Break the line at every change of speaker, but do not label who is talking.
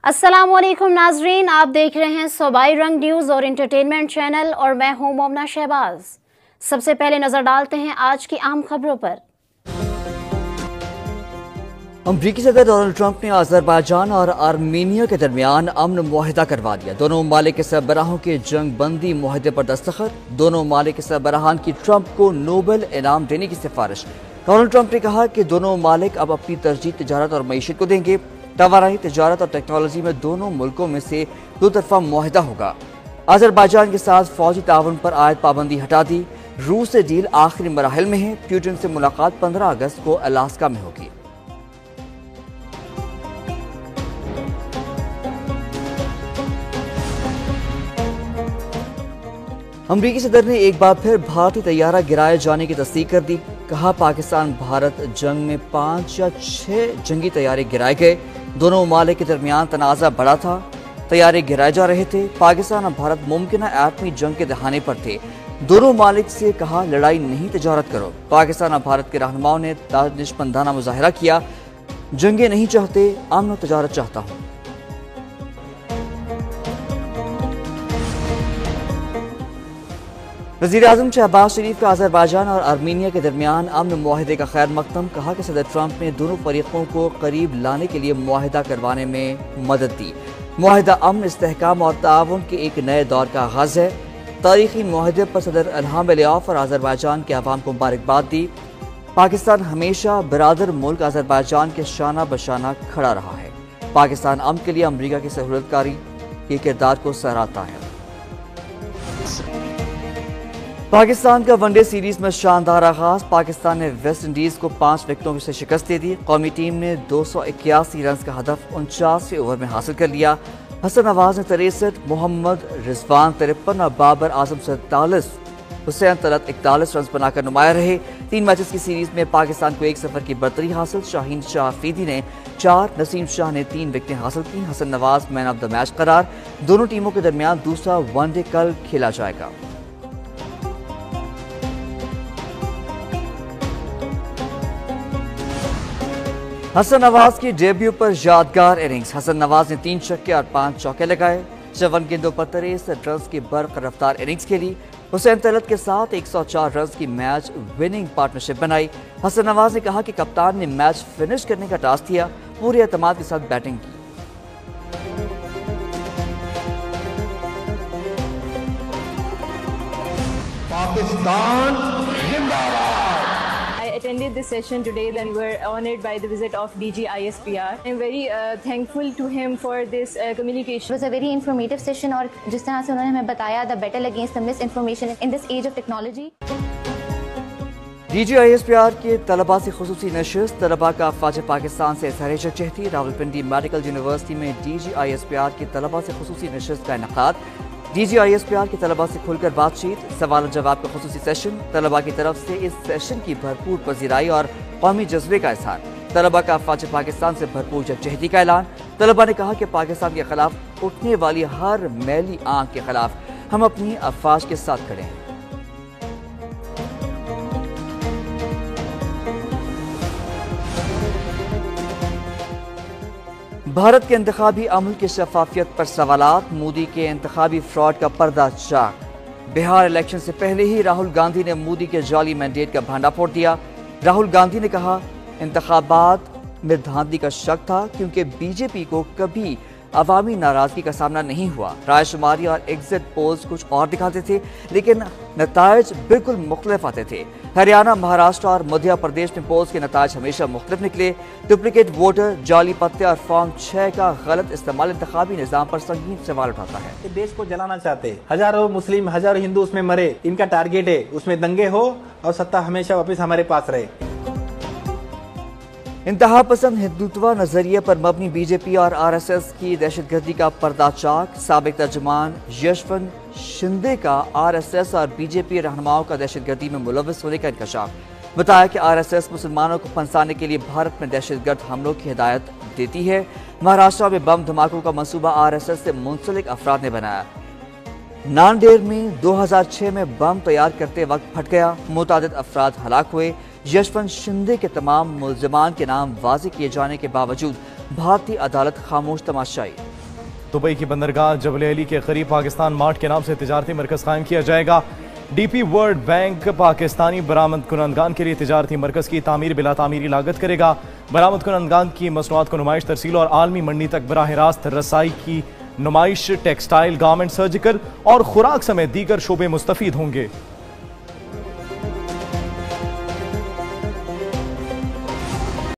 अस्सलामुअलैकुम नाजरीन, आप देख रहे हैं सूबाई रंग न्यूज़ और इंटरटेनमेंट चैनल और मैं हूं मोमना शहबाज। सबसे पहले नजर डालते हैं आज की अहम खबरों पर।
अमरीकी सदर डोनाल्ड ट्रंप ने अजरबैजान और आर्मीनिया के दरमियान अमन मुआहिदा करवा दिया। दोनों ममालिक के सरबराहों के जंग बंदी मुआहिदे पर दस्तखत। दोनों ममालिक के सरबराहान की ट्रंप को नोबेल इनाम देने की सिफारिश। डोनाल्ड ट्रंप ने कहा कि दोनों ममालिक अब अपनी तरजीह तिजारत और मईशत को देंगे। तवाराई, तिजारत और टेक्नोलॉजी में दोनों मुल्कों में से दो तरफा मुआहिदा होगा। अजरबैजान के साथ फौजी ताउन पर आयद पाबंदी हटा दी। रूस से डील आखिरी मराहिल में है। पुतिन से मुलाकात 15 अगस्त को अलास्का में होगी। अमरीकी सदर ने एक बार फिर भारतीय तैयारा गिराए जाने की तस्दीक कर दी। कहा, पाकिस्तान भारत जंग में 5 या 6 जंगी तैयारे गिराए गए। दोनों ममालिक के दरमियान तनाज़ा बड़ा था। तैयारे गिराए जा रहे थे। पाकिस्तान और भारत मुमकिन एटमी जंग के दहाने पर थे। दोनों ममालिक से कहा, लड़ाई नहीं, तिजारत करो। पाकिस्तान और भारत के रहनुमाओं ने दानिशमंदाना मुजाहरा किया। जंगे नहीं चाहते, अमन और तिजारत चाहता हूँ। वज़ीर-ए-आज़म शहबाज शरीफ का अजरबैजान और आर्मीनिया के दरमियान अमन मुआहिदे का खैर मकदम। कहा कि सदर ट्रंप ने दोनों फरीकों को करीब लाने के लिए मुआहिदा करवाने में मदद दी। मुआहिदा अमन, इस्तेहकाम और ताउन के एक नए दौर का आगाज है। तारीखी मुआहिदे पर सदर इल्हाम अलियाफ और अजरबैजान के अवाम को मुबारकबाद दी। पाकिस्तान हमेशा बरादर मुल्क अजरबैजान के शाना बशाना खड़ा रहा है। पाकिस्तान अमन के लिए अमरीका की सहूलतकारी के किरदार को सराहता है। पाकिस्तान का वनडे सीरीज में शानदार आगाज। पाकिस्तान ने वेस्ट इंडीज को 5 विकेटों से शिकस्त दे दी। कौमी टीम ने 281 रन का हदफ 49वें ओवर में हासिल कर लिया। हसन नवाज ने 63, मोहम्मद रिजवान 53 और बाबर आजम 47, हुसैन तलत 41 रन बनाकर नुमाया रहे। 3 मैचेस की सीरीज में पाकिस्तान को 1 सफर की बर्तरी हासिल। शाहीन शाह अफरीदी ने 4, नसीम शाह ने 3 विकेटें हासिल की। Hasan Nawaz man of the match करार। दोनों टीमों के दरमियान दूसरा वनडे कल खेला जाएगा। हसन नवाज की डेब्यू पर यादगार इनिंग्स। हसन नवाज ने 3 छक्के और 5 चौके लगाए। 54 गेंदों पर 63 रन की बर्क रफ्तार इनिंग्स खेली। हुसैन तलत के साथ 104 रन की मैच विनिंग पार्टनरशिप बनाई। हसन नवाज ने कहा कि कप्तान ने मैच फिनिश करने का टास्क दिया। पूरे एतमाद के साथ बैटिंग की।
पाकिस्तान जिंदाबाद।
I attended this session today and we were honored by the visit of DG ISPR. I'm very thankful to him for this communication.
It was a very informative session और जिस तरह से उन्होंने हमें बताया the battle against the misinformation in this age of technology.
DG ISPR के तलबा से खुसूसी नशिस्त। तलबा का अफवाज पाकिस्तान से इज़हार यकजहती। रावलपिंडी मेडिकल यूनिवर्सिटी में DG ISPR के तलबा से खुसूसी नशिस्त का इनेकाद। DG ISPR के तलबा से खुलकर बातचीत, सवाल जवाब का खुसूसी सेशन। तलबा की तरफ से इस सेशन की भरपूर पजीराई और कौमी जज्बे का इज़हार। तलबा का अफवाज पाकिस्तान से भरपूर यकजहती का ऐलान। तलबा ने कहा कि पाकिस्तान के खिलाफ उठने वाली हर मैली आंख के खिलाफ हम अपनी अफवाज के साथ खड़े हैं। भारत के इंतखाबी अमल की शफाफियत पर सवालात। मोदी के इंतखाबी फ्रॉड का पर्दा चाक। बिहार इलेक्शन से पहले ही राहुल गांधी ने मोदी के जाली मैंडेट का भांडा फोड़ दिया। राहुल गांधी ने कहा, इंतखाबात में धांधली का शक था क्योंकि बीजेपी को कभी अवामी नाराजगी का सामना नहीं हुआ। रायशुमारी और एग्जिट पोल्स कुछ और दिखाते थे लेकिन नतायज बिल्कुल मुख्तलिफ आते थे। हरियाणा, महाराष्ट्र और मध्य प्रदेश में पोल्स के नतायज हमेशा मुख्तलिफ निकले। डुप्लीकेट वोटर, जाली पत्ते और फॉर्म 6 का गलत इस्तेमाल इंतखाबी निजाम पर संगीन सवाल उठाता है।
देश को जलाना चाहते, हजारों मुस्लिम, हजारों हिंदू उसमें मरे। इनका टारगेट है उसमें दंगे हो और सत्ता हमेशा वापस हमारे पास रहे।
इंतहा पसंद हिंदुत्व नजरिए पर मबनी बीजेपी और RSS की दहशतगर्दी का पर्दा चाक। साबिक तर्जुमान यशवंत शिंदे का RSS और बीजेपी रहनुमाओं का दहशतगर्दी में मुलव्वस होने का इंकशाफ। बताया कि RSS मुसलमानों को फंसाने के लिए भारत में दहशतगर्द हमलों की हिदायत देती है। महाराष्ट्र में बम धमाकों का मंसूबा RSS से मुंसलिक अफराद ने बनाया। नांदेड़ में 2006 में बम तैयार करते वक्त फट गया। मुतादिद अफराद हलाक हुए। यशवंत शिंदे के तमाम मुल्ज़िमान के नाम वाज़ेह किए जाने के बावजूद भारतीय अदालत खामोश तमाशाई।
دبئی کی بندرگاہ جبل علی کے قریب پاکستان مارٹ کے نام سے تجارتی مرکز قائم کیا جائے گا۔ D P world bank Pakistani برآمد کنندگان کے لیے تجارتی مرکز کی تعمیر بلا تعمیری لاگت کرے گا۔ برآمد کنندگان کی مصنوعات کو نمائش، ترسیل اور عالمی منڈی تک براہ راست رسائی کی نمائش ٹیکسٹائل، گارمنٹ، سرجیکل اور خوراک سمیت دیگر شعبے مستفید ہوں گے۔